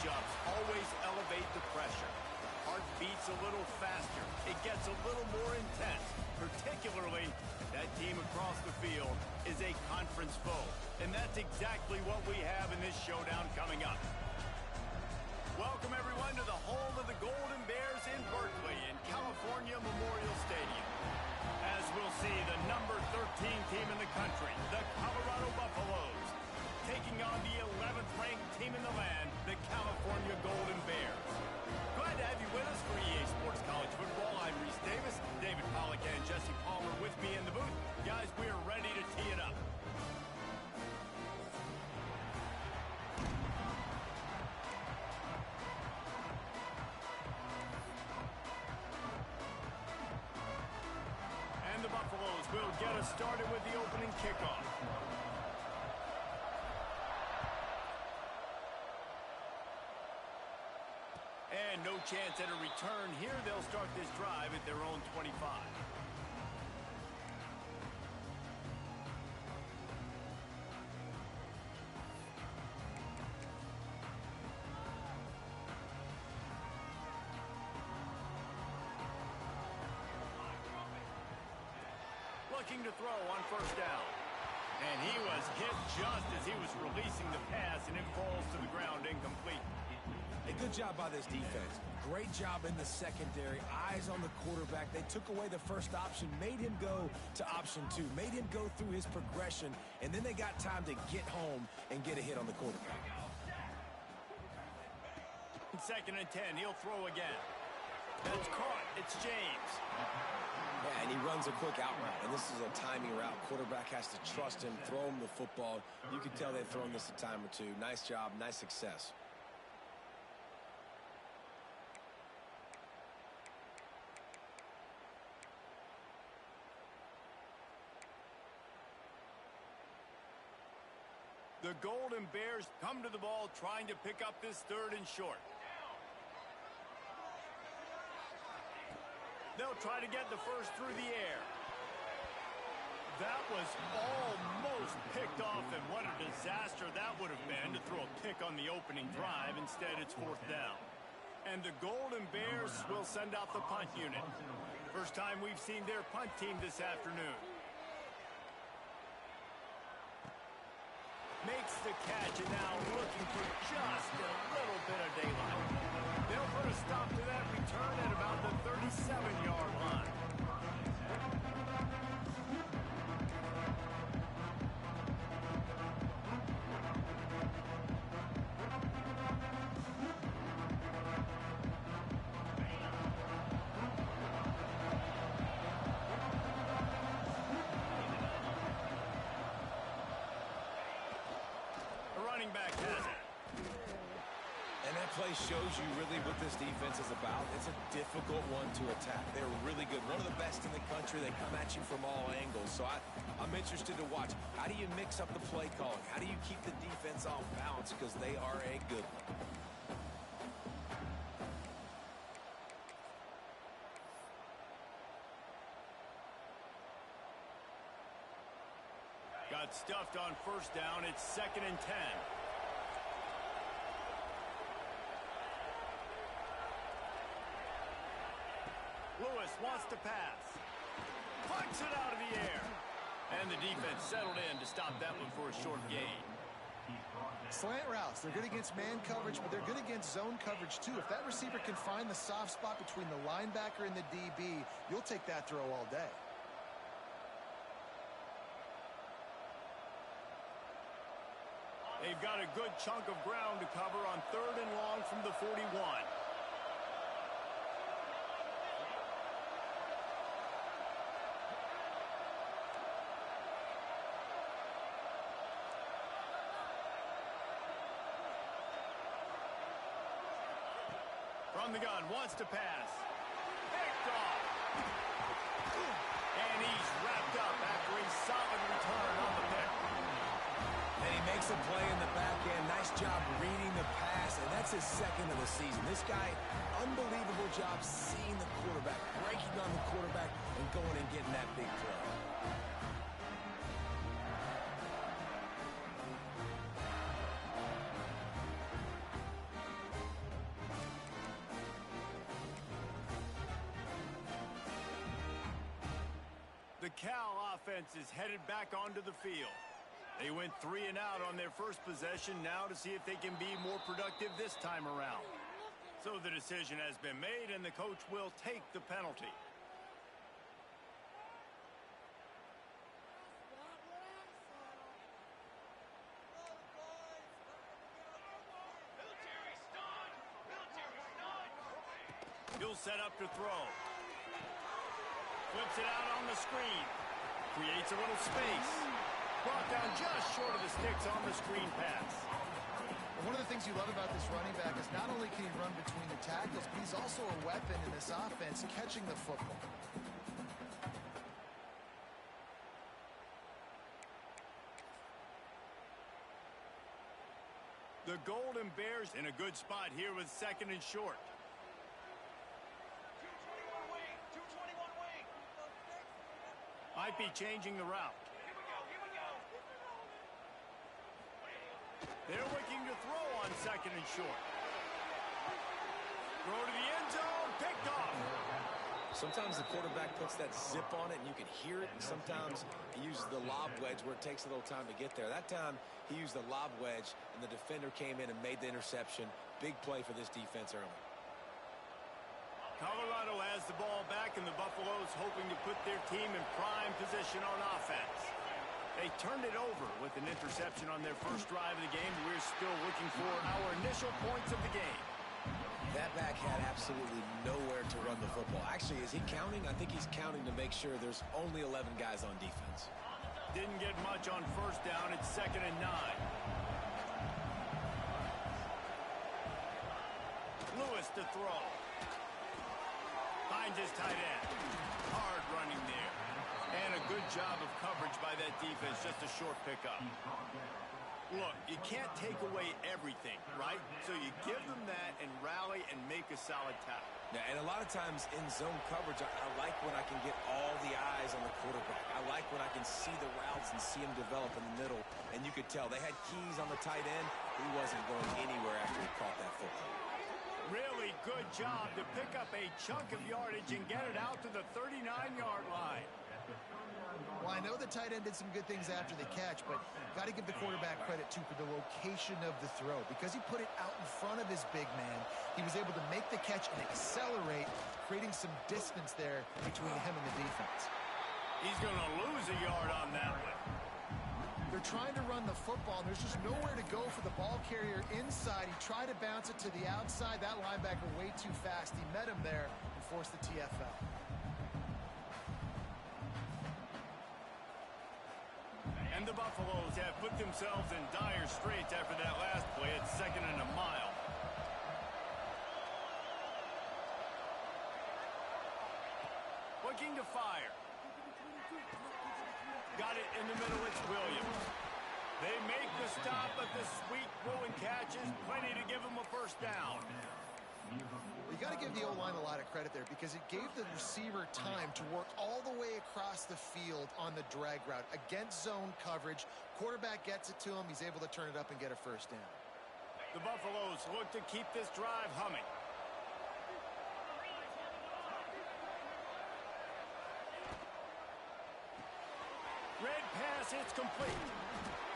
matchups always elevate the pressure. Heart beats a little faster. It gets a little more intense, particularly if that team across the field is a conference foe. And that's exactly what we have in this showdown coming up. Welcome, everyone, to the home of the Golden Bears in Berkeley in California Memorial Stadium. As we'll see, the number 13 team in the country, the Colorado Buffaloes, taking on the 11th ranked team in the land, the California Golden Bears. Glad to have you with us for EA Sports College Football. I'm Reese Davis, David Pollack and Jesse Palmer with me in the booth. Guys, we are ready to tee it up. And the Buffaloes will get us started with the opening kickoff. And no chance at a return here. They'll start this drive at their own 25. Looking to throw on first down. And he was hit just as he was releasing the pass, and it falls to the ground incomplete. A good job by this defense. Great job in the secondary. Eyes on the quarterback. They took away the first option, made him go to option 2, made him go through his progression, and then they got time to get home and get a hit on the quarterback. 2nd and 10. He'll throw again. That's caught. It's James. Yeah, and he runs a quick out route, and this is a timing route. Quarterback has to trust him, throw him the football. You can tell they've thrown this a time or two. Nice job, nice success. The Golden Bears come to the ball trying to pick up this 3rd and short. They'll try to get the first through the air. That was almost picked off, and what a disaster that would have been to throw a pick on the opening drive. Instead, it's 4th down. And the Golden Bears will send out the punt unit. First time we've seen their punt team this afternoon. Makes the catch, and now looking for just a little bit of daylight. They'll put a stop to that return at about the 37-yard line. Back has it. And that play shows you really what this defense is about. It's a difficult one to attack. They're really good. One of the best in the country. They come at you from all angles. So I'm interested to watch. How do you mix up the play calling? How do you keep the defense off balance? Because they are a good one. Got stuffed on first down. It's 2nd and 10. Lewis wants to pass. Punts it out of the air. And the defense settled in to stop that one for a short gain. Slant routes, they're good against man coverage, but they're good against zone coverage too. If that receiver can find the soft spot between the linebacker and the DB, you'll take that throw all day. They've got a good chunk of ground to cover on 3rd and long from the 41. From the gun, wants to pass. Picked off. And he's wrapped up after a solid return on the pick. And he makes a play in the back end. Nice job reading the pass, and that's his 2nd of the season. This guy, unbelievable job seeing the quarterback, breaking on the quarterback, and going and getting that big play. Cal offense is headed back onto the field. They went 3 and out on their first possession, now to see if they can be more productive this time around. So the decision has been made, and the coach will take the penalty. He'll set up to throw. Flips it out on the screen. Creates a little space. Brought down just short of the sticks on the screen pass. One of the things you love about this running back is not only can he run between the tackles, but he's also a weapon in this offense, catching the football. The Golden Bears in a good spot here with 2nd and short. 221 wing. 221 wing. Might be changing the route. Here we go. They're looking to throw on 2nd and short. Throw to the end zone. Picked off. Sometimes the quarterback puts that zip on it and you can hear it, and sometimes he uses the lob wedge where it takes a little time to get there. That time he used the lob wedge and the defender came in and made the interception. Big play for this defense early. Colorado has the ball back, and the Buffaloes hoping to put their team in prime position on offense. They turned it over with an interception on their first drive of the game. We're still looking for our initial points of the game. That back had absolutely nowhere to run the football. Actually, is he counting? I think he's counting to make sure there's only 11 guys on defense. Didn't get much on first down. It's 2nd and 9. Lewis to throw. Finds his tight end. Hard running there. And a good job of coverage by that defense. Just a short pickup. Look, you can't take away everything, right? So you give them that and rally and make a solid tackle. Yeah, and a lot of times in zone coverage, I like when I can get all the eyes on the quarterback. I like when I can see the routes and see him develop in the middle. And you could tell they had keys on the tight end. He wasn't going anywhere after he caught that football. Really good job to pick up a chunk of yardage and get it out to the 39-yard line. Well, I know the tight end did some good things after the catch, but got to give the quarterback credit, too, for the location of the throw. Because he put it out in front of his big man, he was able to make the catch and accelerate, creating some distance there between him and the defense. He's going to lose a yard on that one. They're trying to run the football, and there's just nowhere to go for the ball carrier inside. He tried to bounce it to the outside. That linebacker way too fast. He met him there and forced the TFL. And the Buffaloes have put themselves in dire straits after that last play. It's 2nd and a mile. Looking to fire. Got it in the middle. It's Williams. They make the stop, but the sweet throwing catch is plenty to give them a first down. You got to give the O-line a lot of credit there because it gave the receiver time to work all the way across the field on the drag route against zone coverage. Quarterback gets it to him. He's able to turn it up and get a first down. The Buffaloes look to keep this drive humming. Red pass, it's complete.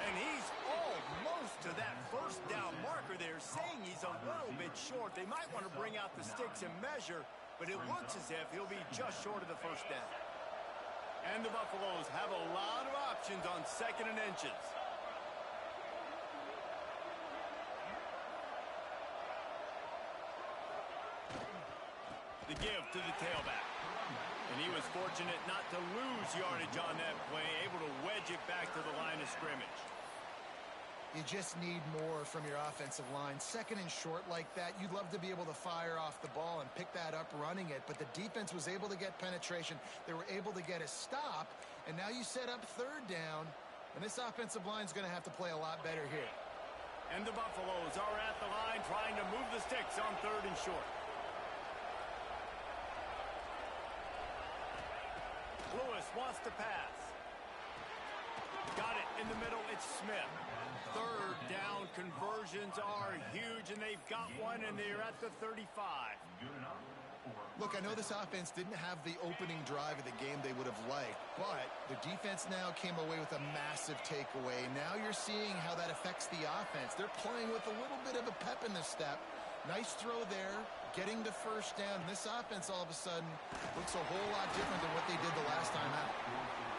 And he's almost to that first down marker there, saying he's a little bit short. They might want to bring out the sticks and measure, but it looks as if he'll be just short of the first down. And the Buffaloes have a lot of options on 2nd and inches. The give to the tailback. And he was fortunate not to lose yardage on that play, able to wedge it back to the line of scrimmage. You just need more from your offensive line. 2nd and short like that, you'd love to be able to fire off the ball and pick that up running it, but the defense was able to get penetration. They were able to get a stop, and now you set up 3rd down, and this offensive line is going to have to play a lot better here. And the Buffaloes are at the line trying to move the sticks on 3rd and short. Lewis wants to pass. Got it in the middle. It's Smith. 3rd down conversions are huge, and they've got one, and they're at the 35. Look, I know this offense didn't have the opening drive of the game they would have liked, but the defense now came away with a massive takeaway. Now you're seeing how that affects the offense. They're playing with a little bit of a pep in the step. Nice throw there, getting to first down. This offense all of a sudden looks a whole lot different than what they did the last time out.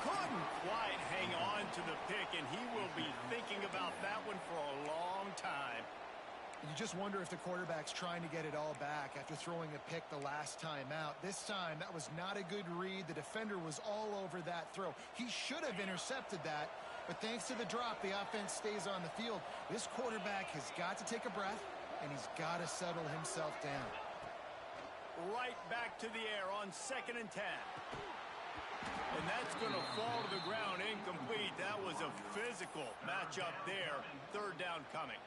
Couldn't quite hang on to the pick, and he will be thinking about that one for a long time. You just wonder if the quarterback's trying to get it all back after throwing a pick the last time out. This time, that was not a good read. The defender was all over that throw. He should have intercepted that, but thanks to the drop, the offense stays on the field. This quarterback has got to take a breath, and he's got to settle himself down. Right back to the air on 2nd and 10. And that's going to fall to the ground incomplete. That was a physical matchup there. 3rd down coming.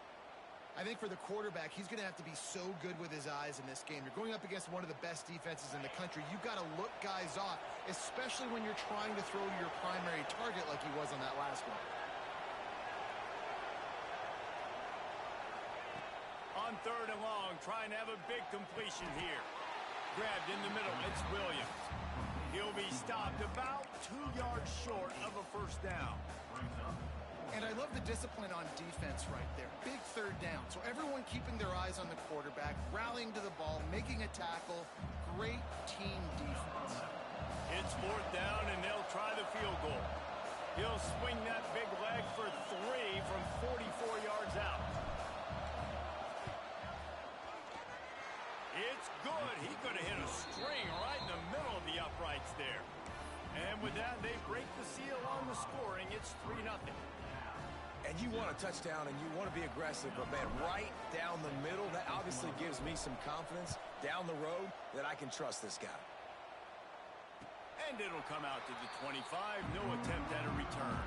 I think for the quarterback, he's going to have to be so good with his eyes in this game. You're going up against one of the best defenses in the country. You've got to look guys off, especially when you're trying to throw to your primary target like he was on that last one. On 3rd and long, trying to have a big completion here. Grabbed in the middle, it's Williams. He'll be stopped about 2 yards short of a 1st down. And I love the discipline on defense right there. Big 3rd down. So everyone keeping their eyes on the quarterback, rallying to the ball, making a tackle. Great team defense. It's 4th down, and they'll try the field goal. He'll swing that big leg for 3 from 44 yards out. It's good. He could have hit a string right in the middle of the uprights there. And with that, they break the seal on the scoring. It's 3-0. And you want a touchdown and you want to be aggressive, but man, right down the middle, that obviously gives me some confidence down the road that I can trust this guy. And it'll come out to the 25. No attempt at a return.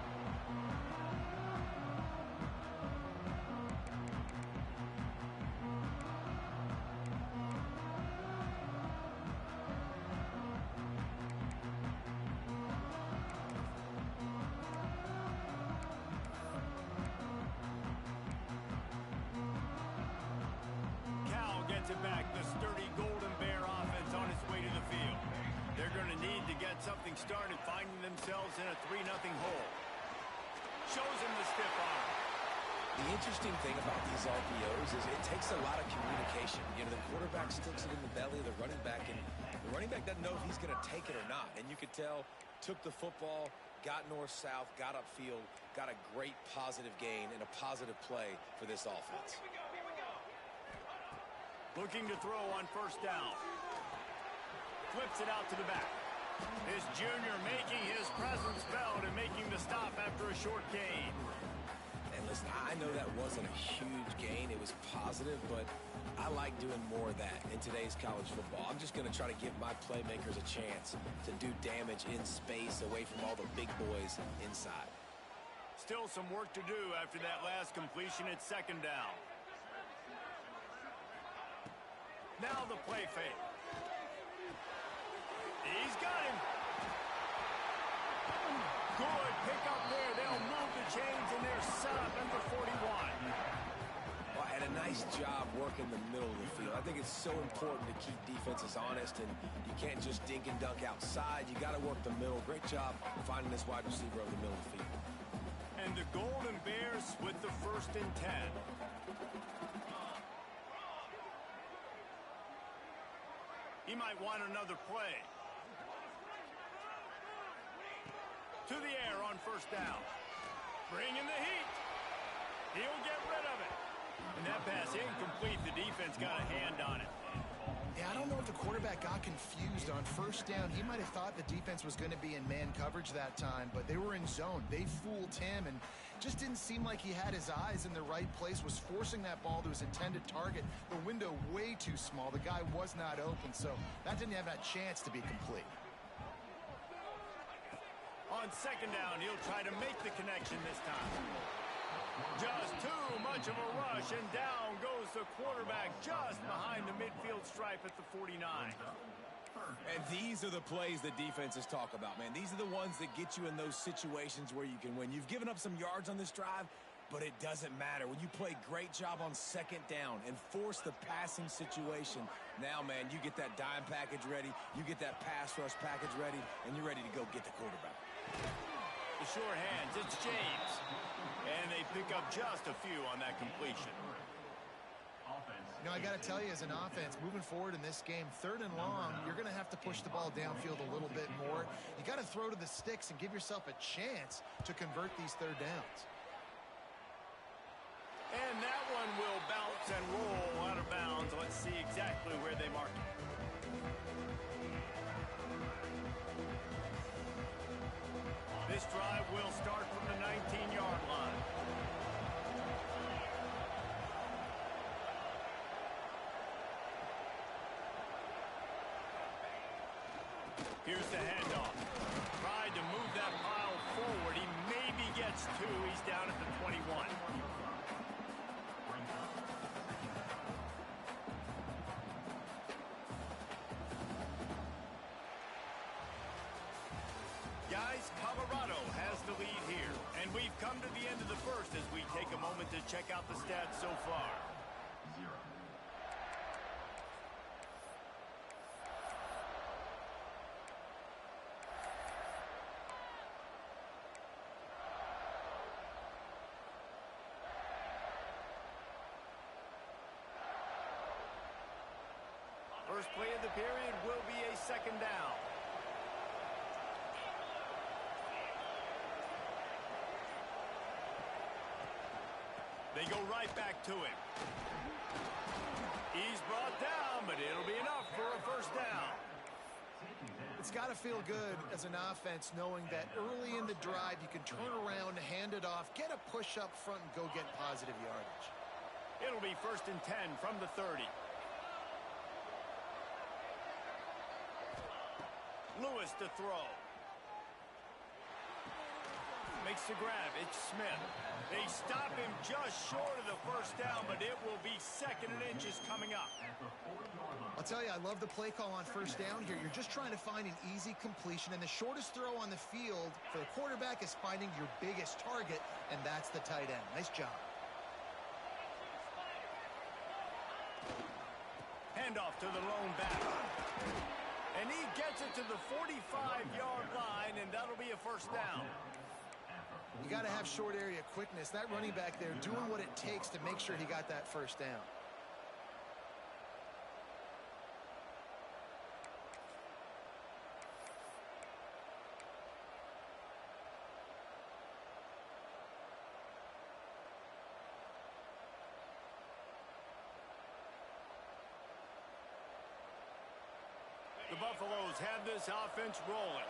It back, the sturdy Golden Bear offense on its way to the field. They're going to need to get something started, finding themselves in a 3-0 hole. Shows him the stiff arm. The interesting thing about these RPOs is it takes a lot of communication. You know, the quarterback sticks it in the belly of the running back, and the running back doesn't know if he's going to take it or not. And you could tell, took the football, got north-south, got upfield, got a great positive gain and a positive play for this offense. Looking to throw on 1st down. Flips it out to the back. This junior making his presence felt and making the stop after a short gain. And listen, I know that wasn't a huge gain. It was positive, but I like doing more of that in today's college football. I'm just going to try to give my playmakers a chance to do damage in space away from all the big boys inside. Still some work to do after that last completion at 2nd down. Now the play fake. He's got him. Good pick up there. They'll move the chains, and they're set up at the 41. Well, and a nice job working the middle of the field. I think it's so important to keep defenses honest, and you can't just dink and dunk outside. You got to work the middle. Great job finding this wide receiver over the middle of the field. And the Golden Bears with the 1st and 10. He might want another play. To the air on 1st down. Bringing the heat. He'll get rid of it. And that pass incomplete. The defense got a hand on it. Yeah, I don't know if the quarterback got confused on 1st down. He might have thought the defense was going to be in man coverage that time, but they were in zone. They fooled him, and just didn't seem like he had his eyes in the right place, was forcing that ball to his intended target. The window way too small. The guy was not open, so that didn't have that chance to be complete. On 2nd down, he'll try to make the connection this time. Just too much of a rush, and down goes the quarterback just behind the midfield stripe at the 49. And these are the plays that defenses talk about, man. These are the ones that get you in those situations where you can win. You've given up some yards on this drive. but it doesn't matter. When you play great job on second down and force the passing situation, now, man, you get that dime package ready, you get that pass rush package ready, and you're ready to go get the quarterback. The sure hands, it's James. And they pick up just a few on that completion. You know, I got to tell you, as an offense, moving forward in this game, 3rd and long, you're going to have to push the ball downfield a little bit more. You got to throw to the sticks and give yourself a chance to convert these 3rd downs. And that one will bounce and roll out of bounds. Let's see exactly where they mark it. This drive will start from the 19-yard line. Here's the handoff. Tried to move that pile forward. He maybe gets 2. He's down at the 21. Guys, Colorado has the lead here. And we've come to the end of the first as we take a moment to check out the stats so far. First play of the period will be a second down. They go right back to him. He's brought down, but it'll be enough for a first down. It's got to feel good as an offense knowing that early in the drive you can turn around, hand it off, get a push up front, and go get positive yardage. It'll be 1st and 10 from the 30. Lewis to throw. Makes the grab. It's Smith. They stop him just short of the first down, but it will be 2nd and inches coming up. I'll tell you, I love the play call on first down here. You're just trying to find an easy completion, and the shortest throw on the field for the quarterback is finding your biggest target, and that's the tight end. Nice job. Handoff to the lone back. And he gets it to the 45-yard line, and that'll be a first down. You got to have short area quickness. That running back there doing what it takes to make sure he got that first down. The Buffaloes have this offense rolling.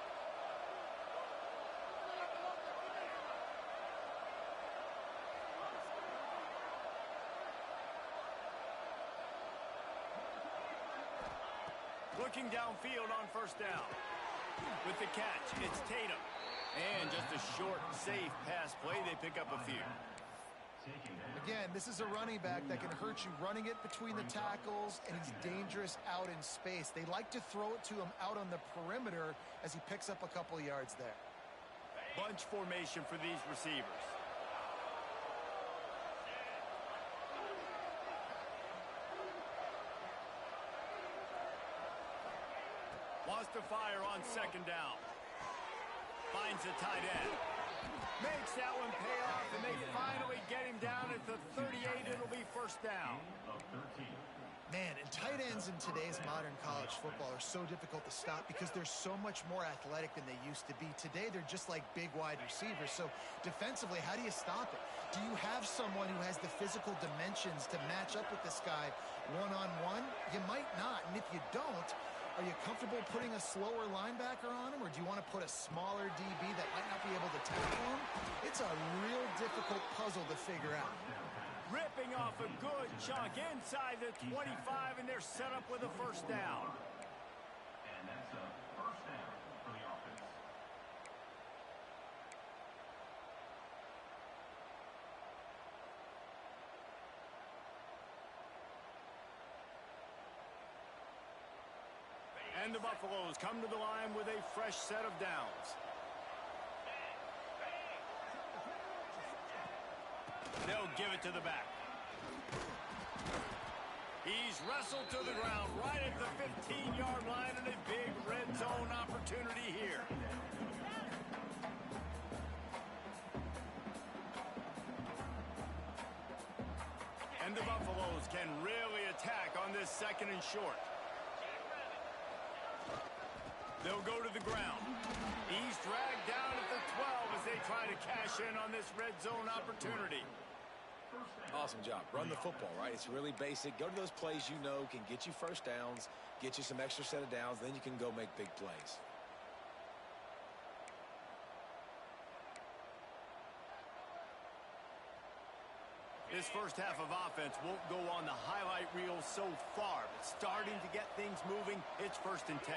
Looking downfield on first down. With the catch, it's Tatum. And just a short, safe pass play. They pick up a few. Again, this is a running back that can hurt you running it between the tackles, and he's dangerous out in space. They like to throw it to him out on the perimeter as he picks up a couple yards there. Bunch formation for these receivers. Wants to fire on second down. Finds the tight end. Makes that one pay off, and they finally get him down at the 38. It'll be first down. Man, and tight ends in today's modern college football are so difficult to stop because they're so much more athletic than they used to be. Today, they're just like big wide receivers. So defensively, how do you stop it? Do you have someone who has the physical dimensions to match up with this guy one-on-one? You might not, and if you don't, are you comfortable putting a slower linebacker on him, or do you want to put a smaller DB that might not be able to tackle him? It's a real difficult puzzle to figure out. Ripping off a good chunk inside the 25, and they're set up with a first down. And that's a first down for the offense. And the Buffaloes come to the line with a fresh set of downs. give it to the back. He's wrestled to the ground right at the 15-yard line, and a big red zone opportunity here. And the Buffaloes can really attack on this second and short. They'll go to the ground. He's dragged down at the 12 as they try to cash in on this red zone opportunity. Awesome job. Run the football, right? It's really basic. Go to those plays you know can get you first downs, get you some extra set of downs, then you can go make big plays. This first half of offense won't go on the highlight reel so far, but starting to get things moving, it's 1st and 10.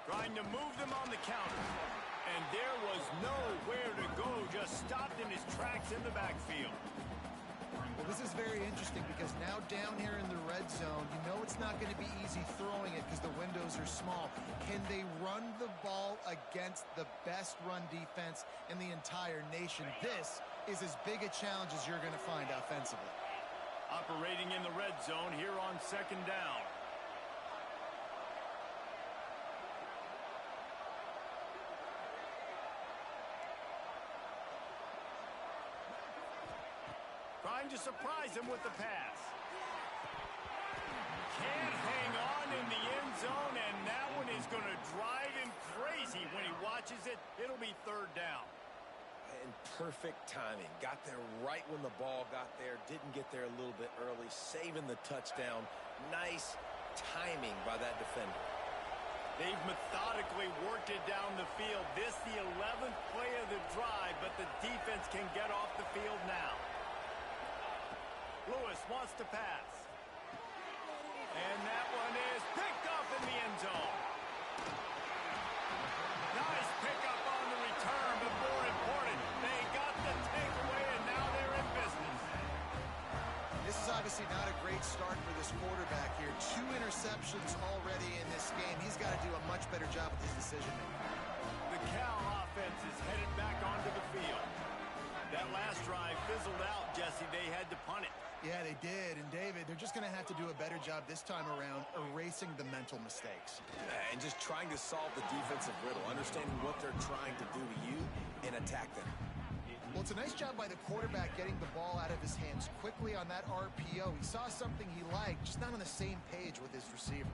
Trying to move them on the counter. And there was nowhere to go, just stopped in his tracks in the backfield. Well, this is very interesting because now down here in the red zone, you know it's not going to be easy throwing it because the windows are small. Can they run the ball against the best run defense in the entire nation? This is as big a challenge as you're going to find offensively. Operating in the red zone here on 2nd down. Trying to surprise him with the pass. Can't hang on in the end zone, and that one is going to drive him crazy when he watches it. It'll be 3rd down. And perfect timing. Got there right when the ball got there. Didn't get there a little bit early. Saving the touchdown. Nice timing by that defender. They've methodically worked it down the field. This the 11th play of the drive, but the defense can get off the field now. Lewis wants to pass. And that one is picked up in the end zone. Nice pickup on the return, but more important, they got the takeaway, and now they're in business. This is obviously not a great start for this quarterback here. 2 interceptions already in this game. He's got to do a much better job with his decision-making. The Cal offense is headed back onto the field. That last drive fizzled out, Jesse. They had to punt it. Yeah, they did. And, David, they're just going to have to do a better job this time around erasing the mental mistakes. And just trying to solve the defensive riddle, understanding what they're trying to do to you and attack them. Well, it's a nice job by the quarterback getting the ball out of his hands quickly on that RPO. He saw something he liked, just not on the same page with his receiver.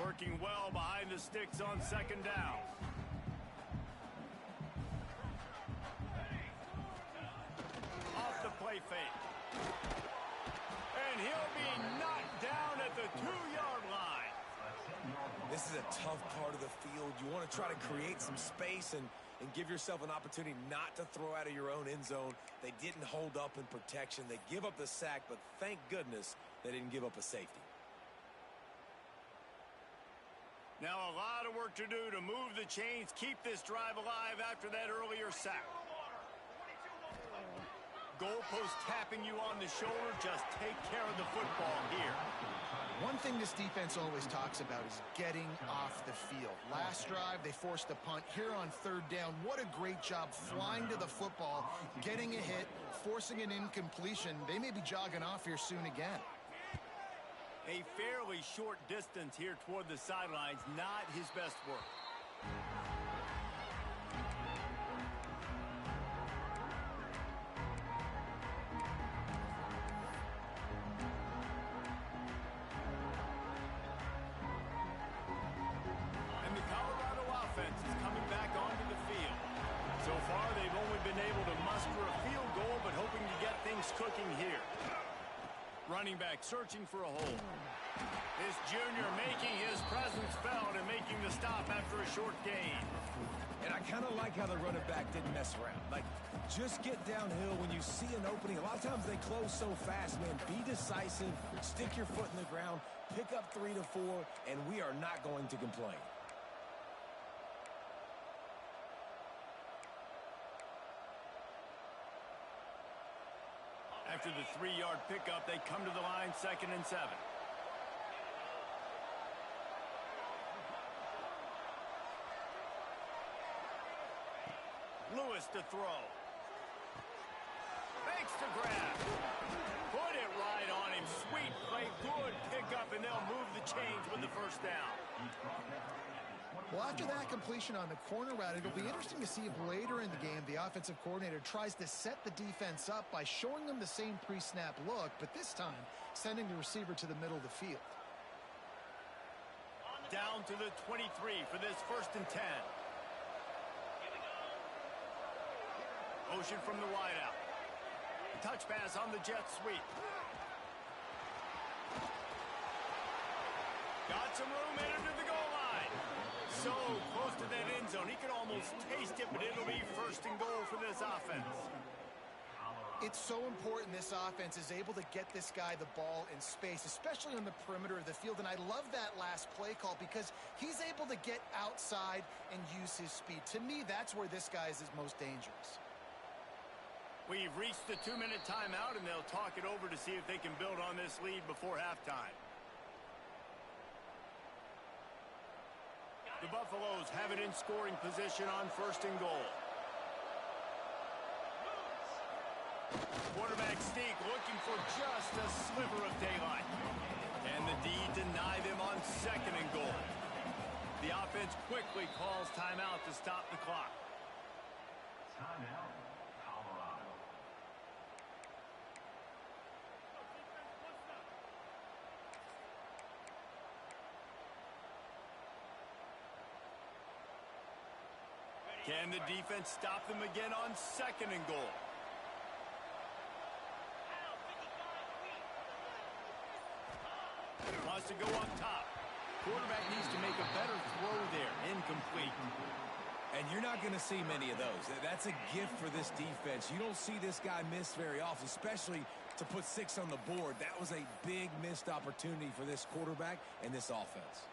Working well behind the sticks on 2nd down. Off the play fake. And he'll be knocked down at the 2-yard line. This is a tough part of the field. You want to try to create some space and give yourself an opportunity not to throw out of your own end zone. They didn't hold up in protection. They give up the sack, but thank goodness they didn't give up a safety. Now a lot of work to do to move the chains, keep this drive alive after that earlier sack. Goalpost tapping you on the shoulder, just take care of the football here. One thing this defense always talks about is getting off the field. Last drive, they forced a punt. Here on 3rd down, what a great job flying to the football, getting a hit, forcing an incompletion. They may be jogging off here soon again. A fairly short distance here toward the sidelines, not his best work. And the Colorado offense is coming back onto the field. So far, they've only been able to muster a field goal, but hoping to get things cooking here. Running back searching for a hole. This junior making his presence felt and making the stop after a short gain. And I kind of like how the running back didn't mess around. Like, just get downhill when you see an opening. A lot of times they close so fast, man. Be decisive, stick your foot in the ground, pick up 3 to 4, and we are not going to complain. After the 3-yard pickup, they come to the line 2nd and 7. just to throw. Fakes to grab. Put it right on him. Sweet play. Good pickup, and they'll move the chains with the first down. Well, after that completion on the corner route, it'll be interesting to see if later in the game the offensive coordinator tries to set the defense up by showing them the same pre-snap look, but this time sending the receiver to the middle of the field. Down to the 23 for this 1st and 10. Motion from the wideout. Touch pass on the jet sweep. Got some room in under the goal line. So close to that end zone. He can almost taste it, but it'll be 1st and goal for this offense. It's so important this offense is able to get this guy the ball in space, especially on the perimeter of the field. And I love that last play call because he's able to get outside and use his speed. To me, that's where this guy is his most dangerous. We've reached the 2-minute timeout, and they'll talk it over to see if they can build on this lead before halftime. The Buffaloes have it in scoring position on 1st and goal. Quarterback sneak looking for just a sliver of daylight. And the D deny them on 2nd and goal. The offense quickly calls timeout to stop the clock. Timeout, Colorado. Can the defense stop them again on 2nd and goal? Wants to go up top. Quarterback needs to make a better throw there. Incomplete. And you're not going to see many of those. That's a gift for this defense. You don't see this guy miss very often, especially to put 6 on the board. That was a big missed opportunity for this quarterback and this offense.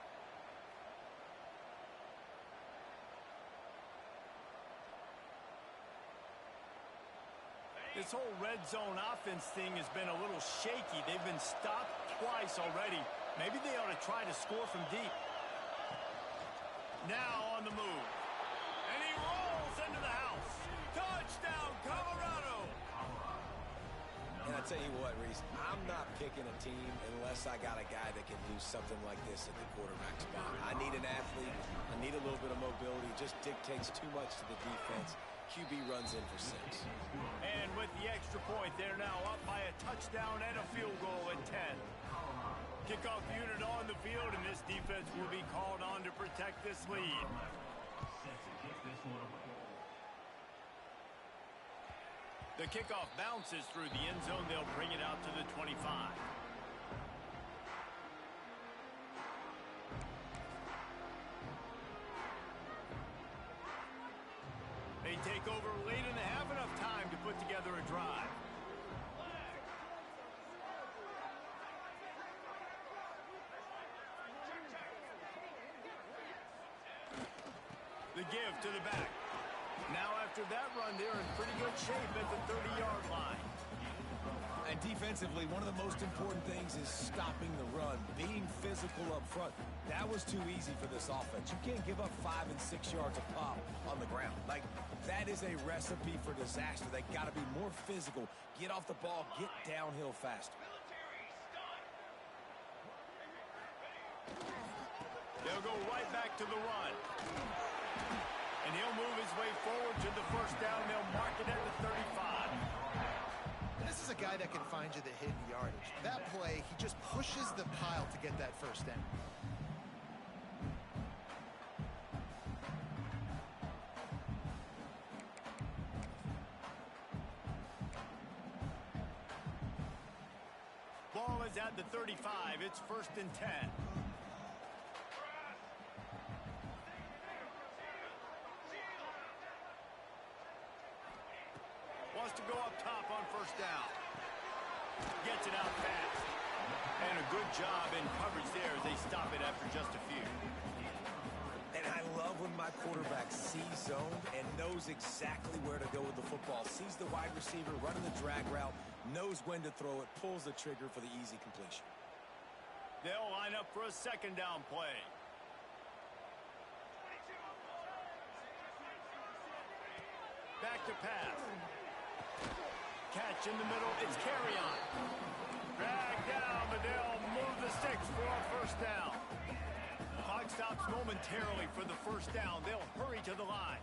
This whole red zone offense thing has been a little shaky. They've been stopped twice already. Maybe they ought to try to score from deep. Now on the move. And he rolls into the house. Touchdown, Colorado! And I tell you what, Reese, I'm not picking a team unless I got a guy that can do something like this at the quarterback spot. I need an athlete. I need a little bit of mobility. It just dictates too much to the defense. QB runs in for 6. And with the extra point, they're now up by a touchdown and a field goal at 10. Kickoff unit on the field, and this defense will be called on to protect this lead. The kickoff bounces through the end zone. They'll bring it out to the 25. They take over late and have enough time to put together a drive. The give to the back. Now after that run, they're in pretty good shape at the 30-yard line. And defensively, one of the most important things is stopping the run, being physical up front. That was too easy for this offense. You can't give up 5 and 6 yards a pop on the ground. Like, that is a recipe for disaster. They got to be more physical, get off the ball, get downhill faster. They'll go right back to the run. And he'll move his way forward to the first down. They'll mark it at the 35. This is a guy that can find you the hidden yardage. That play, he just pushes the pile to get that first down. Ball is at the 35. It's 1st and 10. Wants to go up top on first down. Gets it out fast. And a good job in coverage there as they stop it after just a few. And I love when my quarterback sees zone and knows exactly where to go with the football. Sees the wide receiver running the drag route, knows when to throw it, pulls the trigger for the easy completion. They'll line up for a 2nd down play. Back to to pass. Catch in the middle. It's carry on. Drag down, but they'll move the sticks for a first down. Clock stops momentarily for the first down. They'll hurry to the line.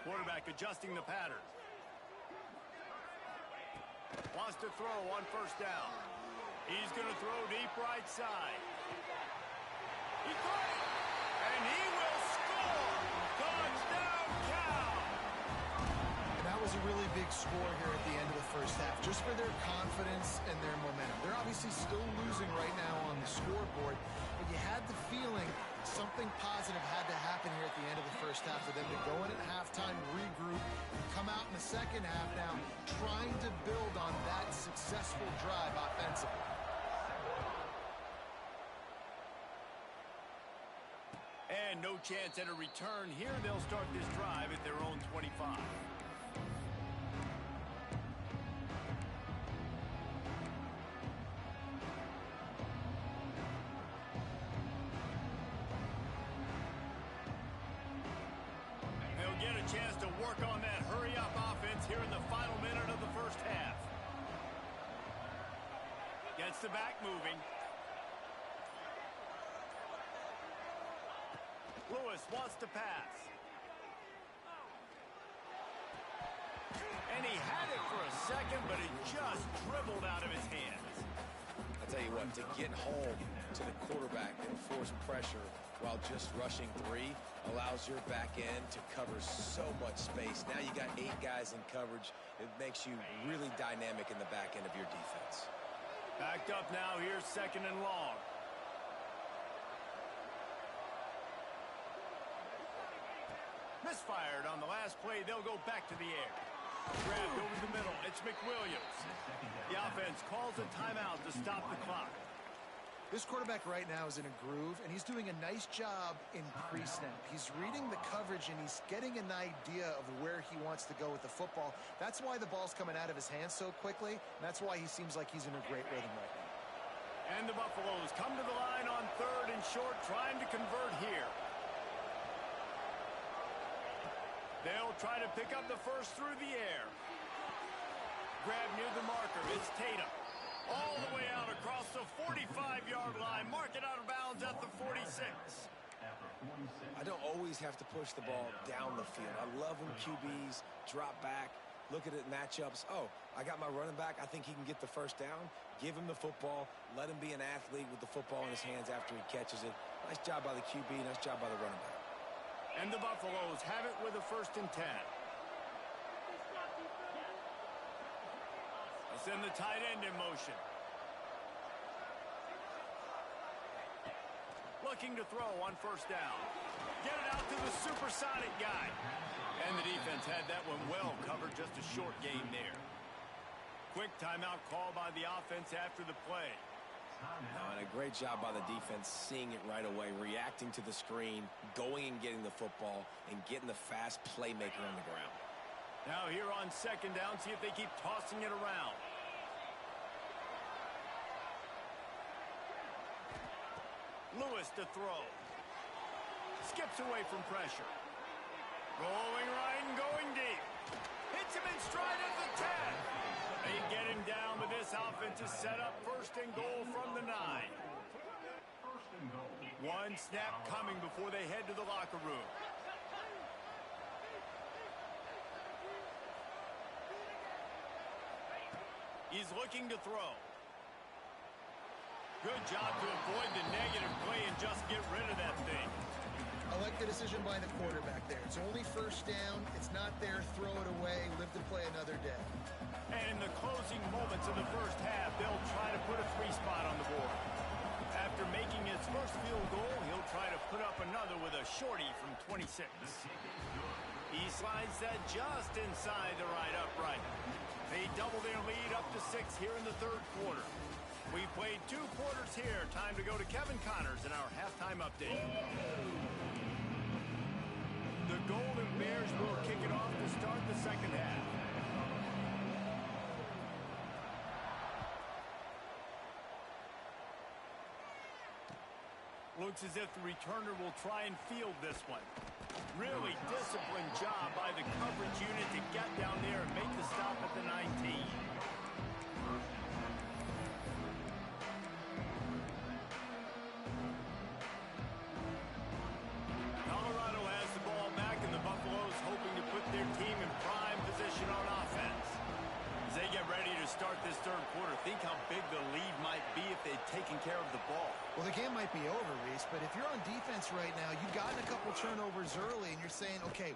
Quarterback adjusting the pattern. Wants to throw on first down. He's going to throw deep right side. He caught it, and he will score. Touchdown, Cal. That was a really big score here at the end of the first half, just for their confidence and their momentum. They're obviously still losing right now on the scoreboard, but you had the feeling something positive had to happen here at the end of the first half for them to go in at halftime, regroup, and come out in the second half now trying to build on that successful drive offensively. And no chance at a return here. They'll start this drive at their own 25. They'll get a chance to work on that hurry-up offense here in the final minute of the first half. Gets the back moving. Lewis wants to pass. And he had it for a second, but it just dribbled out of his hands. I tell you what, to get home to the quarterback and force pressure while just rushing three allows your back end to cover so much space. Now you got 8 guys in coverage. It makes you really dynamic in the back end of your defense. Backed up now. Here's second and long. Misfired on the last play. They'll go back to the air. Grabbed over the middle. It's McWilliams. The offense calls a timeout to stop the clock. This quarterback right now is in a groove, and he's doing a nice job in pre-snap. He's reading the coverage, and he's getting an idea of where he wants to go with the football. That's why the ball's coming out of his hands so quickly, and that's why he seems like he's in a great rhythm right now. And the Buffaloes come to the line on third and short, trying to convert here. They'll try to pick up the first through the air. Grab near the marker. It's Tatum. All the way out across the 45-yard line. Mark it out of bounds at the 46. I don't always have to push the ball down the field. I love when QBs drop back, look at it matchups. Oh, I got my running back. I think he can get the first down. Give him the football. Let him be an athlete with the football in his hands after he catches it. Nice job by the QB. Nice job by the running back. And the Buffaloes have it with a 1st and 10. They send the tight end in motion. Looking to throw on first down. Get it out to the supersonic guy. And the defense had that one well covered. Just a short game there. Quick timeout call by the offense after the play. And a great job by the defense seeing it right away, reacting to the screen, going and getting the football, and getting the fast playmaker on the ground. Now here on second down, see if they keep tossing it around. Lewis to throw. Skips away from pressure. Rolling right and going deep. Hits him in stride at the 10. They get him down, but this offense is set up 1st and goal from the 9. One snap coming before they head to the locker room. He's looking to throw. Good job to avoid the negative play and just get rid of that thing. I like the decision by the quarterback there. It's only 1st down. It's not there. Throw it away. Live to play another day. And in the closing moments of the first half, they'll try to put a 3 spot on the board. After making his first field goal, he'll try to put up another with a shorty from 26. He slides that just inside the right upright. They double their lead up to 6 here in the 3rd quarter. We played 2 quarters here. Time to go to Kevin Connors in our halftime update. The Golden Bears will kick it off to start the second half. Looks as if the returner will try and field this one. Really disciplined job by the coverage unit to get down there and make the stop at the 19. Colorado has the ball back, and the Buffaloes hoping to put their team in prime position on offense. As they get ready to start this third quarter, think how big the lead might be if they'd taken care of the ball. Well, the game might be over, Reese, but if you're on defense right now, you've gotten a couple turnovers early, and you're saying, okay,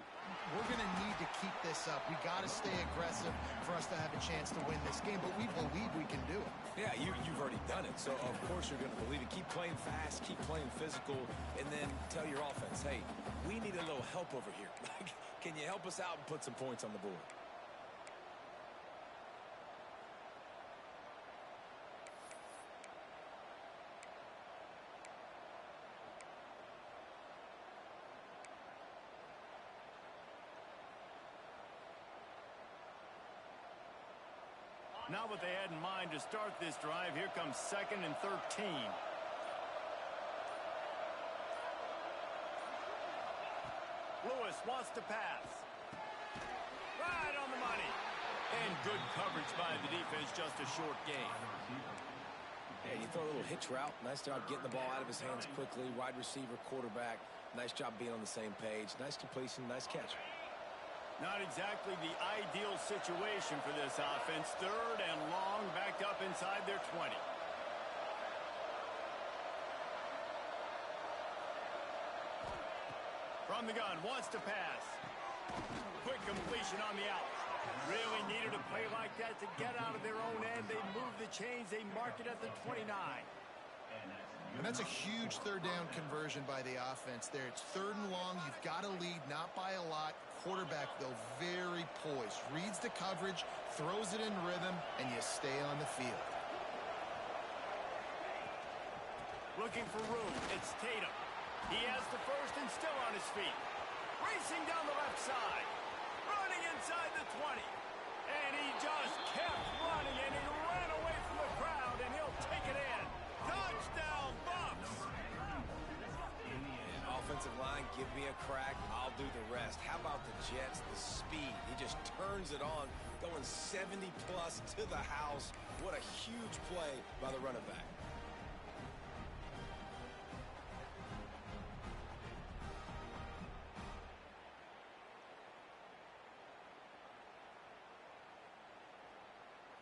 we're going to need to keep this up. We got to stay aggressive for us to have a chance to win this game, but we believe we can do it. Yeah, you've already done it, so of course you're going to believe it. Keep playing fast, keep playing physical, and then tell your offense, hey, we need a little help over here. Can you help us out and put some points on the board? Not what they had in mind to start this drive. Here comes 2nd and 13. Lewis wants to pass. Right on the money. And good coverage by the defense, just a short gain. Yeah, you throw a little hitch route. Nice job getting the ball out of his hands quickly. Wide receiver, quarterback. Nice job being on the same page. Nice completion, nice catch. Not exactly the ideal situation for this offense. 3rd and long, backed up inside their 20. From the gun, wants to pass. Quick completion on the out. Really needed a play like that to get out of their own end. They move the chains. They mark it at the 29. And that's a huge third down conversion by the offense there. It's 3rd and long. You've got to lead, not by a lot. Quarterback, though, very poised. Reads the coverage, throws it in rhythm, and you stay on the field. Looking for room. It's Tatum. He has the first and still on his feet. Racing down the left side. Running inside the 20. And he just kept running, and he ran away from the crowd, and he'll take it in. Touchdown, Bucs! Offensive line, give me a crack, I'll do the rest. How about the Jets, the speed? He just turns it on, going 70-plus to the house. What a huge play by the running back.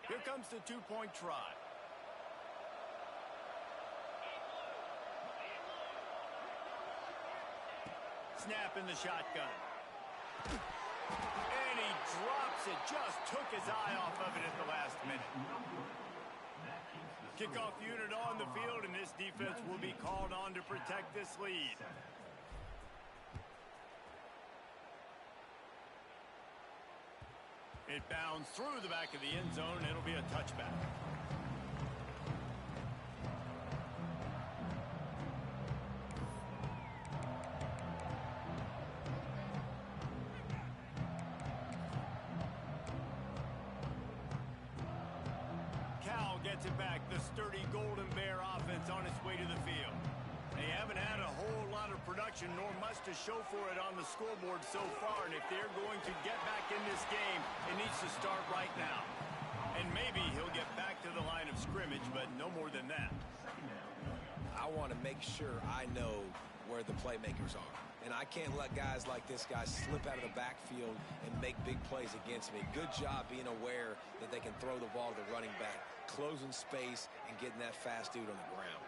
Here comes the two-point try. Snap in the shotgun. And he drops it. Just took his eye off of it at the last minute. Kickoff unit on the field, and this defense will be called on to protect this lead. It bounds through the back of the end zone, and it'll be a touchback. Cal gets it back. The sturdy Golden Bear offense on its way to the field. They haven't had a whole lot of production, nor much to show for it on the scoreboard so far. And if they're going to get back in this game, it needs to start right now. And maybe he'll get back to the line of scrimmage, but no more than that. I want to make sure I know where the playmakers are. And I can't let guys like this guy slip out of the backfield and make big plays against me. Good job being aware that they can throw the ball to the running back, closing space, and getting that fast dude on the ground.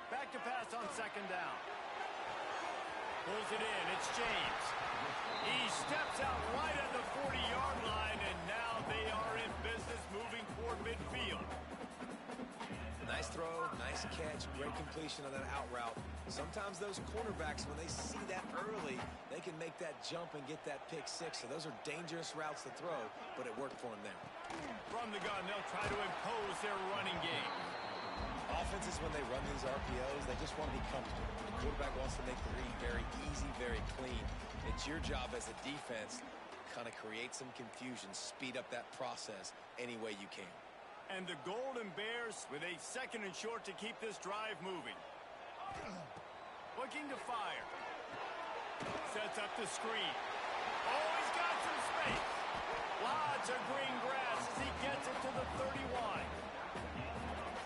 Back to pass on 2nd down. Pulls it in. It's James. He steps out right at the 40-yard line, and now they are in business moving toward midfield. Nice throw, nice catch, great completion on that out route. Sometimes those cornerbacks, when they see that early, they can make that jump and get that pick six. So those are dangerous routes to throw, but it worked for them there. From the gun, they'll try to impose their running game. Offenses, when they run these RPOs, they just want to be comfortable. The quarterback wants to make the read very easy, very clean. It's your job as a defense to kind of create some confusion, speed up that process any way you can. And the Golden Bears with a 2nd and short to keep this drive moving. Looking to fire. Sets up the screen. Oh, he's got some space. Lots of green grass as he gets it to the 31.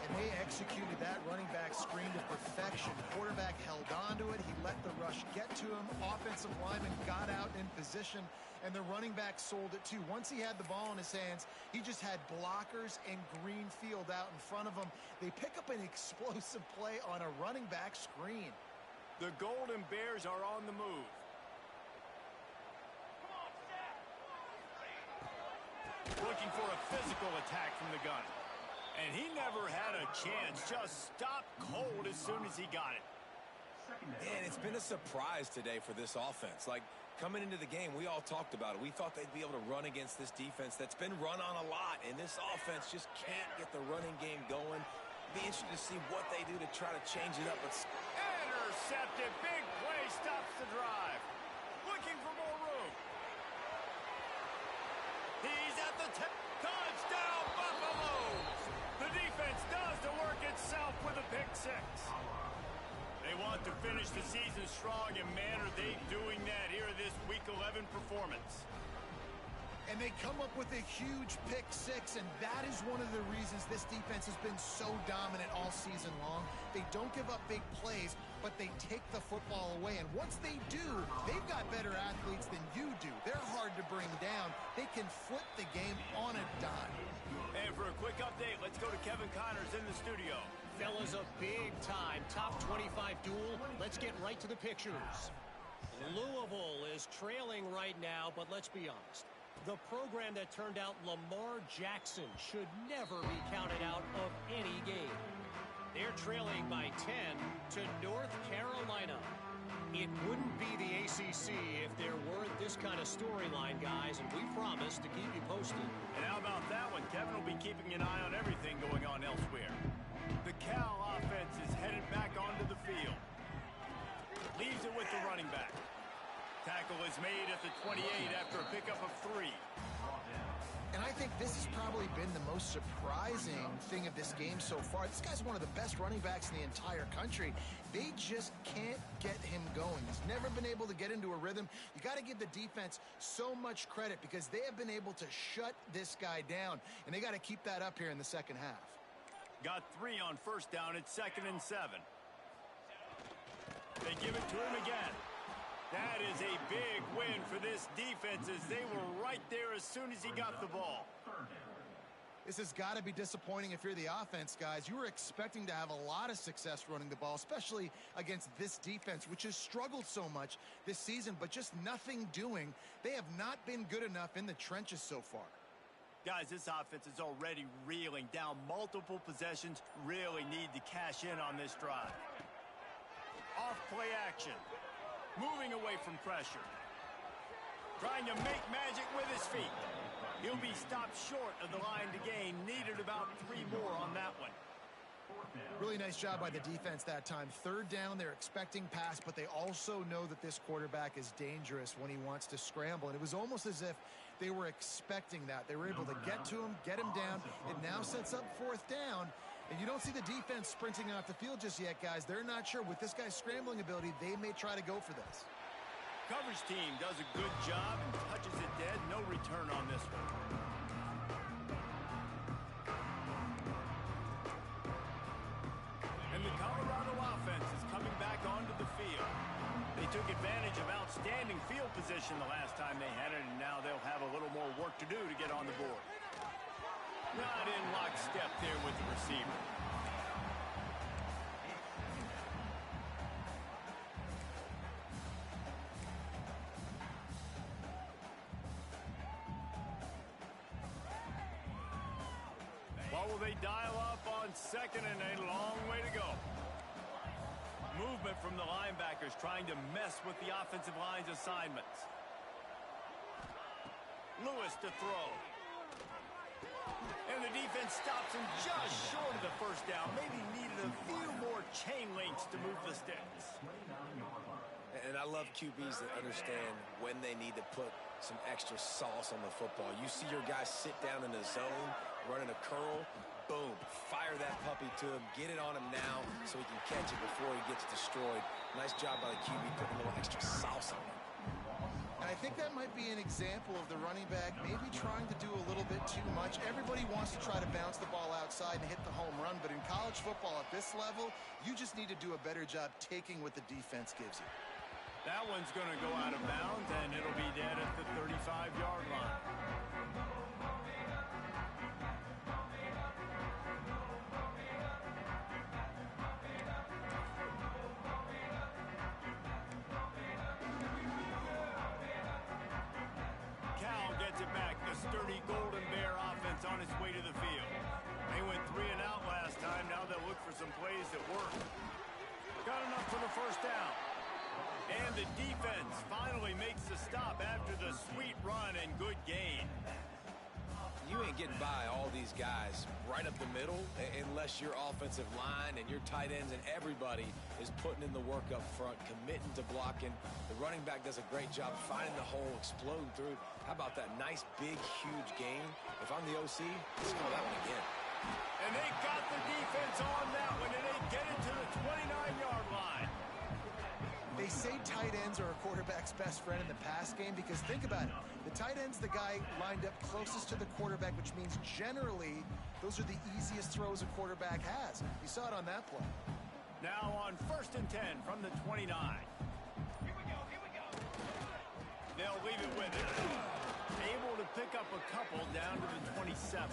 And they executed that running back screen to perfection. Quarterback held on to it. He let the rush get to him. Offensive lineman got out in position, and the running back sold it too. Once he had the ball in his hands, he just had blockers and green field out in front of him. They pick up an explosive play on a running back screen. The Golden Bears are on the move. Looking for a physical attack from the gun. And he never had a chance. Just stopped cold as soon as he got it. And it's been a surprise today for this offense. Like, coming into the game, we all talked about it. We thought they'd be able to run against this defense that's been run on a lot. And this offense just can't get the running game going. Be interested to see what they do to try to change it up. But intercepted. Big play stops the drive. Looking for more room. He's at the touchdown, Buffaloes. The defense does the work itself with a pick six. They want to finish the season strong, and man, are they doing that here in this Week 11 performance. And they come up with a huge pick six, and that is one of the reasons this defense has been so dominant all season long. They don't give up big plays, but they take the football away. And once they do, they've got better athletes than you do. They're hard to bring down. They can flip the game on a dime. And for a quick update, let's go to Kevin Connors in the studio. Fellas, a big-time top 25 duel. Let's get right to the pictures. Louisville is trailing right now, but let's be honest. The program that turned out Lamar Jackson should never be counted out of any game. They're trailing by 10 to North Carolina. It wouldn't be the ACC if there weren't this kind of storyline, guys, and we promise to keep you posted. And how about that one? Kevin will be keeping an eye on everything going on elsewhere. The Cal offense is headed back onto the field. Leaves it with the running back. Tackle is made at the 28 after a pickup of 3. And I think this has probably been the most surprising thing of this game so far. This guy's one of the best running backs in the entire country. They just can't get him going. He's never been able to get into a rhythm. You got to give the defense so much credit because they have been able to shut this guy down, and they got to keep that up here in the second half. Got 3 on first down. It's 2nd and 7. They give it to him again. That is a big win for this defense as they were right there as soon as he got the ball. This has got to be disappointing if you're the offense, guys. You were expecting to have a lot of success running the ball, especially against this defense, which has struggled so much this season, but just nothing doing. They have not been good enough in the trenches so far. Guys, this offense is already reeling down multiple possessions. Really need to cash in on this drive. Off play action. Moving away from pressure. Trying to make magic with his feet. He'll be stopped short of the line to gain. Needed about 3 more on that one. Really nice job by the defense that time. 3rd down, they're expecting pass, but they also know that this quarterback is dangerous when he wants to scramble. And it was almost as if they were expecting that. They were able to get to him, get him down. It now sets up 4th down. And you don't see the defense sprinting off the field just yet, guys. They're not sure. With this guy's scrambling ability, they may try to go for this. Coverage team does a good job and touches it dead. No return on this one. And the Colorado offense is coming back onto the field. They took advantage of outstanding field position the last time they had it, and now they'll have a little more work to do to get on the board. Not in lockstep there with the receiver. What will they dial up on 2nd and a long way to go? Movement from the linebackers trying to mess with the offensive line's assignments. Lewis to throw. And the defense stops him just short of the first down. Maybe needed a few more chain links to move the sticks. And I love QBs that understand when they need to put some extra sauce on the football. You see your guys sit down in the zone, running a curl, boom, fire that puppy to him, get it on him now so he can catch it before he gets destroyed. Nice job by the QB putting a little extra sauce on it. And I think that might be an example of the running back maybe trying to do a little bit too much. Everybody wants to try to bounce the ball outside and hit the home run, but in college football at this level, you just need to do a better job taking what the defense gives you. That one's going to go out of bounds, and it'll be dead at the 35-yard line. Cal gets it back. The sturdy Golden Bear offense on its way to the field. They went 3 and out last time. Now they'll look for some plays that work. Got enough for the first down. And the defense finally makes the stop after the sweet run and good gain. You ain't getting by all these guys right up the middle unless your offensive line and your tight ends and everybody is putting in the work up front, committing to blocking. The running back does a great job finding the hole, exploding through it. How about that nice, big, huge gain? If I'm the OC, let's go that one again. And they got the defense on that one, and they get it to the 29-yard line. They say tight ends are a quarterback's best friend in the pass game because think about it. The tight end's the guy lined up closest to the quarterback, which means generally those are the easiest throws a quarterback has. You saw it on that play. Now on 1st and 10 from the 29. Here we go. They'll leave it with it. Able to pick up a couple down to the 27.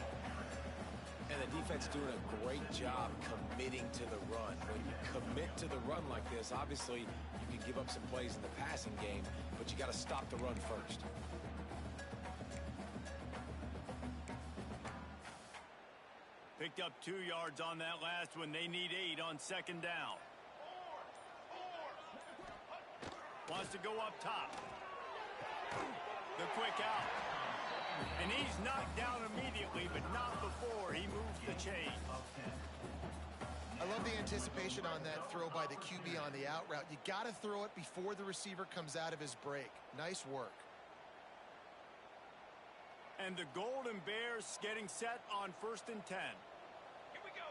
And the defense doing a great job committing to the run. When you commit to the run like this, obviously you can give up some plays in the passing game, but you got to stop the run first. Picked up 2 yards on that last one. They need 8 on 2nd down. Wants to go up top. The quick out. And he's knocked down immediately, but not before he moves the chain. I love the anticipation on that throw by the QB on the out route. You got to throw it before the receiver comes out of his break. Nice work. And the Golden Bears getting set on 1st and 10. Here we go.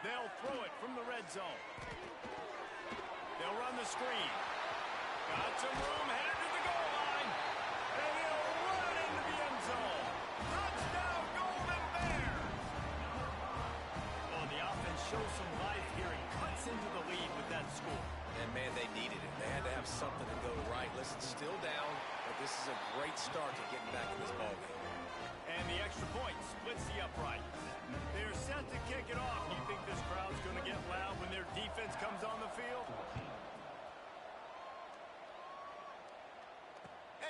They'll throw it from the red zone. They'll run the screen. Got some room, headed to the goal line. And he'll run it into the end zone. Touchdown, Golden Bears! Well, the offense shows some life here and cuts into the lead with that score. And, man, they needed it. They had to have something to go right. Listen, still down, but this is a great start to getting back in this ballgame. And the extra point splits the upright. They're set to kick it off. You think this crowd's going to get loud when their defense comes on the field?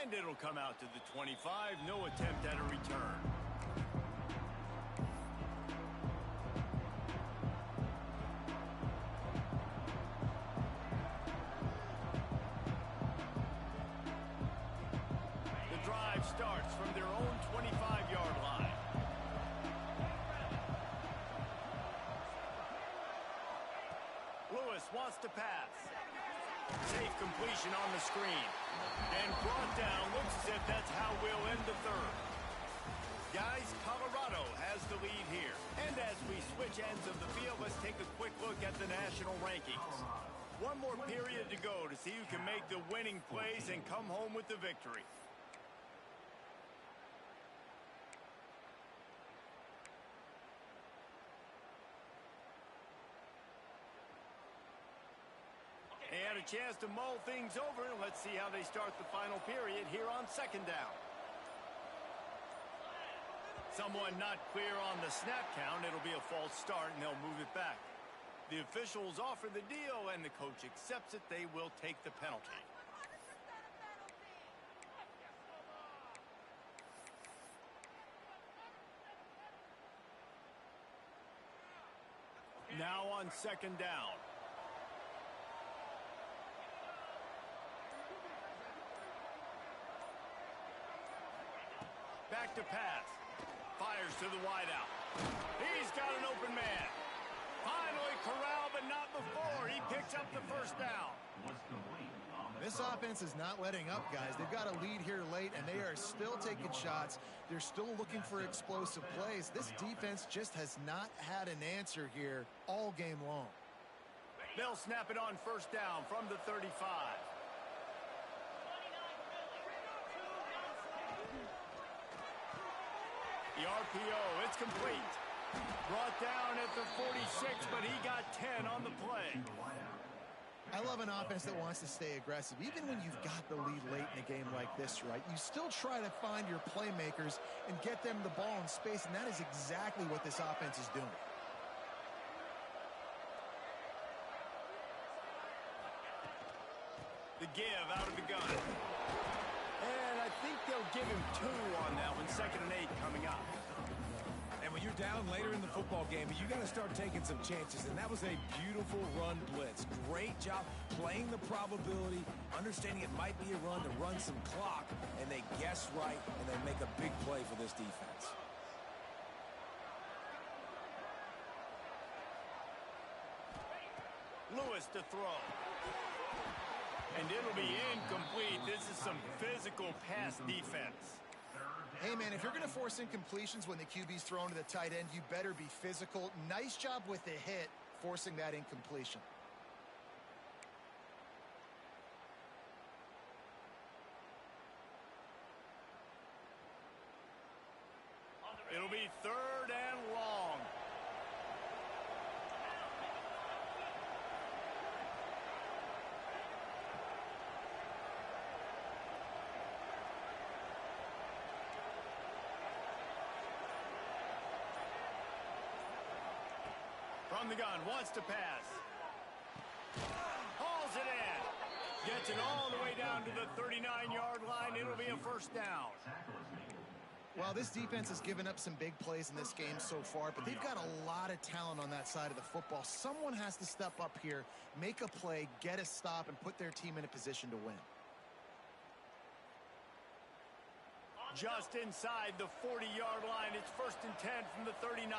And it'll come out to the 25. No attempt at a return. The drive starts from their own 25-yard line. Lewis wants to pass. Safe completion on the screen. And brought down. Looks as if that's how we'll end the third. Guys, Colorado has the lead here. And as we switch ends of the field, let's take a quick look at the national rankings. One more period to go to see who can make the winning plays and come home with the victory. They had a chance to mull things over. Let's see how they start the final period here on 2nd down. Someone not clear on the snap count. It'll be a false start, and they'll move it back. The officials offer the deal, and the coach accepts it. They will take the penalty. Now on 2nd down. Back to pass. Fires to the wideout. He's got an open man. Finally corralled, but not before. He picks up the first down. This offense is not letting up, guys. They've got a lead here late, and they are still taking shots. They're still looking for explosive plays. This defense just has not had an answer here all game long. They'll snap it on first down from the 35. The RPO, it's complete. Brought down at the 46, but he got 10 on the play. I love an offense that wants to stay aggressive. Even when you've got the lead late in a game like this, right, you still try to find your playmakers and get them the ball in space, and that is exactly what this offense is doing. The give out of the gun. And I think they'll give him 2 on that one. 2nd and 8 coming up. And when you're down later in the football game, you got to start taking some chances. And that was a beautiful run blitz. Great job playing the probability, understanding it might be a run to run some clock, and they guess right, and they make a big play for this defense. Lewis to throw. And it'll be incomplete. This is some physical pass defense. Hey, man, if you're going to force incompletions when the QB's thrown to the tight end, you better be physical. Nice job with the hit, forcing that incompletion. It'll be 3rd and long. From the gun, wants to pass. Hauls it in. Gets it all the way down to the 39-yard line. It'll be a first down. Well, this defense has given up some big plays in this game so far, but they've got a lot of talent on that side of the football. Someone has to step up here, make a play, get a stop, and put their team in a position to win. Just inside the 40-yard line. It's 1st and 10 from the 39.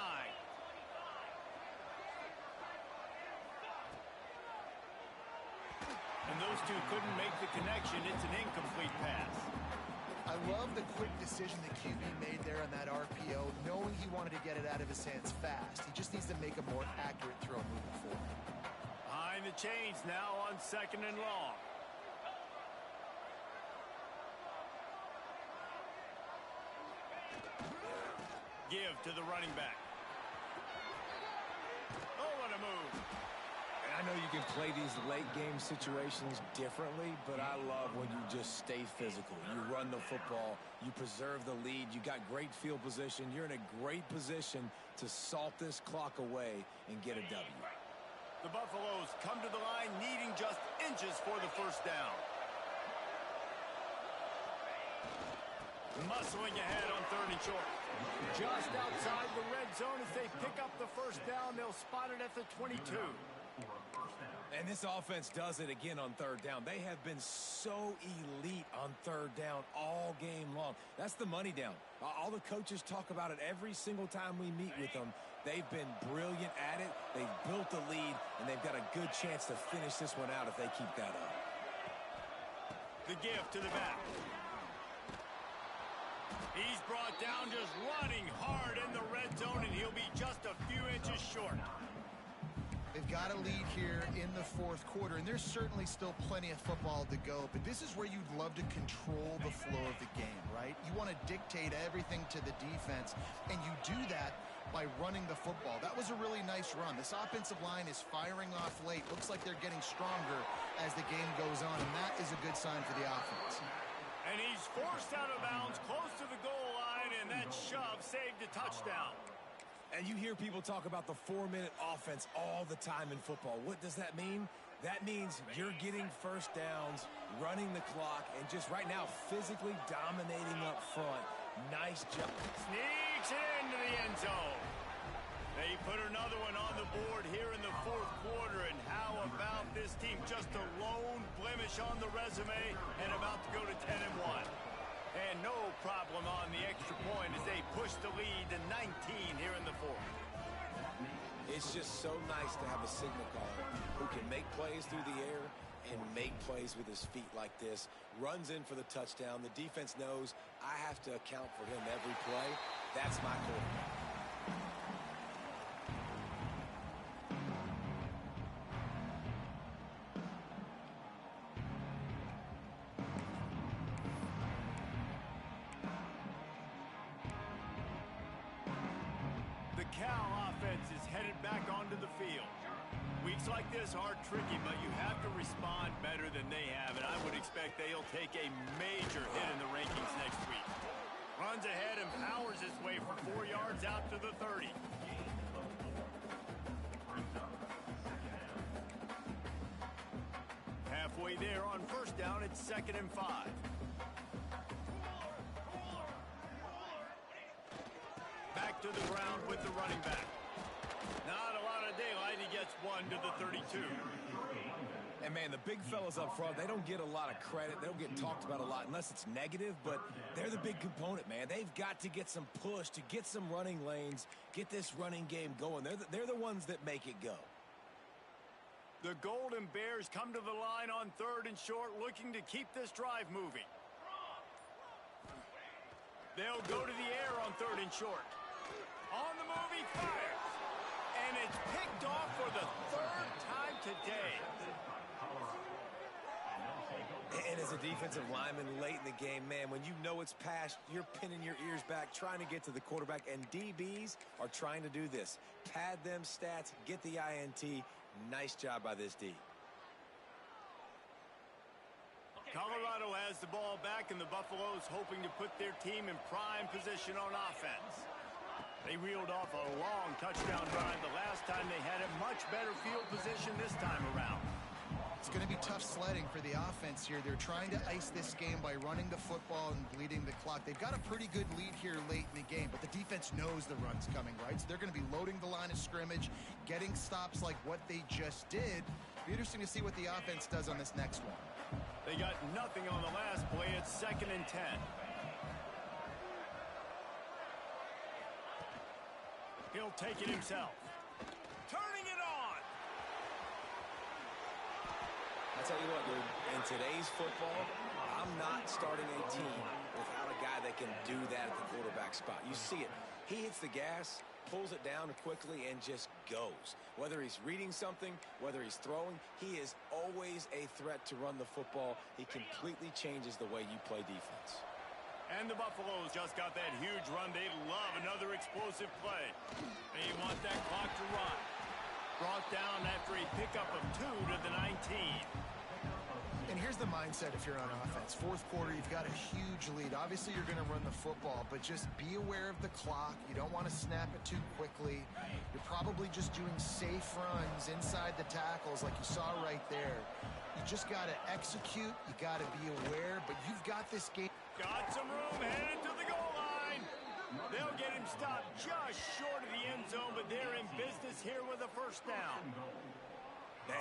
And those two couldn't make the connection. It's an incomplete pass. I love the quick decision the QB made there on that RPO, knowing he wanted to get it out of his hands fast. He just needs to make a more accurate throw moving forward. Behind the chains now on 2nd and long. Give to the running back. Oh, what a move. I know you can play these late game situations differently, but I love when you just stay physical. You run the football, you preserve the lead, you got great field position, you're in a great position to salt this clock away and get a W. The Buffaloes come to the line needing just inches for the first down. Muscling ahead on 3rd and short. Just outside the red zone as they pick up the first down. They'll spot it at the 22. And this offense does it again on 3rd down. They have been so elite on 3rd down all game long. That's the money down. All the coaches talk about it every single time we meet with them. They've been brilliant at it. They've built the lead, and they've got a good chance to finish this one out if they keep that up. The give to the back. He's brought down just running hard in the red zone, and he'll be just a few inches short. They've got a lead here in the 4th quarter, and there's certainly still plenty of football to go, but this is where you'd love to control the flow of the game, right? You want to dictate everything to the defense, and you do that by running the football. That was a really nice run. This offensive line is firing off late. Looks like they're getting stronger as the game goes on, and that is a good sign for the offense. And he's forced out of bounds close to the goal line, and that shove saved a touchdown. And you hear people talk about the 4-minute offense all the time in football. What does that mean? That means you're getting first downs, running the clock, and just right now physically dominating up front. Nice job. Sneaks it into the end zone. They put another one on the board here in the 4th quarter, and how about this team? Just a lone blemish on the resume and about to go to 10-1. And no problem on the extra point as they push the lead to 19 here in the 4th. It's just so nice to have a signal caller who can make plays through the air, and make plays with his feet like this. Runs in for the touchdown. The defense knows I have to account for him every play. That's my quarterback. The Cal offense is headed back onto the field. Weeks like this are tricky, but you have to respond better than they have, and I would expect they'll take a major hit in the rankings next week. Runs ahead and powers his way for 4 yards out to the 30. Halfway there on first down, it's 2nd and 5. Back to the ground with the running back. Not a lot of daylight. He gets 1 to the 32. And, man, the big fellas up front, they don't get a lot of credit. They don't get talked about a lot unless it's negative, but they're the big component, man. They've got to get some push, to get some running lanes, get this running game going. They're the ones that make it go. The Golden Bears come to the line on 3rd and short, looking to keep this drive moving. They'll go to the air on 3rd and short. On the move, he fires. And it's picked off for the 3rd time today. And as a defensive lineman late in the game, man, when you know it's past, you're pinning your ears back, trying to get to the quarterback, and DBs are trying to do this. Pad them stats, get the INT. Nice job by this D. Colorado has the ball back, and the Buffaloes hoping to put their team in prime position on offense. They reeled off a long touchdown drive the last time. They had a much better field position this time around. It's going to be tough sledding for the offense here. They're trying to ice this game by running the football and bleeding the clock. They've got a pretty good lead here late in the game, but the defense knows the run's coming, right? So they're going to be loading the line of scrimmage, getting stops like what they just did. It'll be interesting to see what the offense does on this next one. They got nothing on the last play. It's 2nd and 10. He'll take it himself. Turning it on. I tell you what, dude, in today's football, I'm not starting a team without a guy that can do that at the quarterback spot. You see it. He hits the gas, pulls it down quickly, and just goes. Whether he's reading something, whether he's throwing, he is always a threat to run the football. He completely changes the way you play defense. And the Buffaloes just got that huge run. They love another explosive play. They want that clock to run. Brought down after a pickup of 2 to the 19. And here's the mindset if you're on offense. 4th quarter, you've got a huge lead. Obviously, you're going to run the football, but just be aware of the clock. You don't want to snap it too quickly. You're probably just doing safe runs inside the tackles like you saw right there. You just got to execute. You got to be aware, but you've got this game. Got some room, headed to the goal line. They'll get him stopped just short of the end zone, but they're in business here with a 1st down.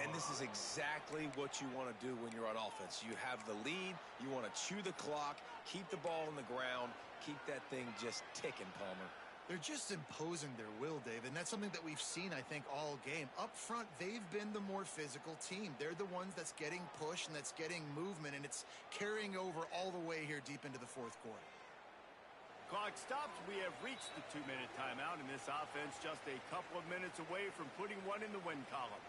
And this is exactly what you want to do when you're on offense. You have the lead. You want to chew the clock, keep the ball on the ground, keep that thing just ticking, Palmer. They're just imposing their will, Dave, and that's something that we've seen, I think, all game. Up front, they've been the more physical team. They're the ones that's getting pushed and that's getting movement, and it's carrying over all the way here deep into the 4th quarter. Clock stops. We have reached the 2-minute timeout, and this offense just a couple of minutes away from putting one in the win column.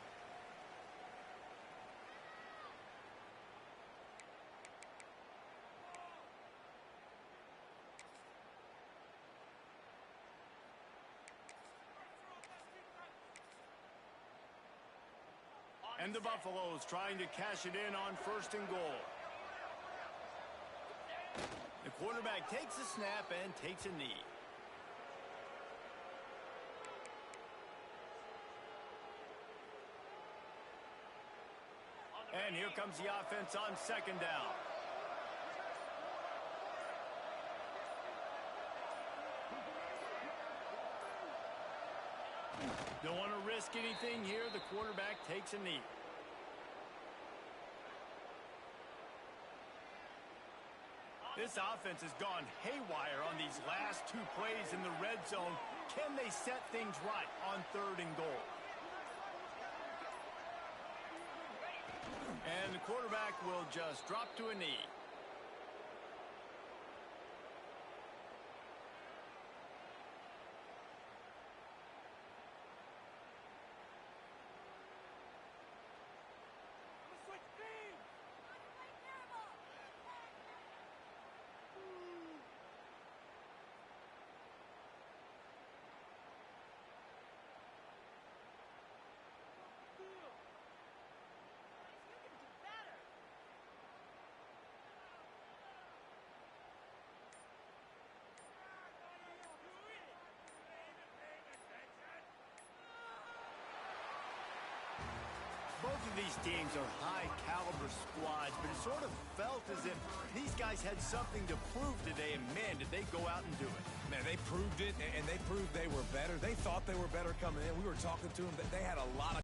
And the Buffaloes trying to cash it in on 1st and goal. The quarterback takes a snap and takes a knee. And here comes the offense on 2nd down. Don't want to risk anything here. The quarterback takes a knee. This offense has gone haywire on these last 2 plays in the red zone. Can they set things right on 3rd and goal? And the quarterback will just drop to a knee. Both of these teams are high-caliber squads, but it sort of felt as if these guys had something to prove today, and man, did they go out and do it. Man, they proved it, and they proved they were better. They thought they were better coming in. We were talking to them, that they had a lot of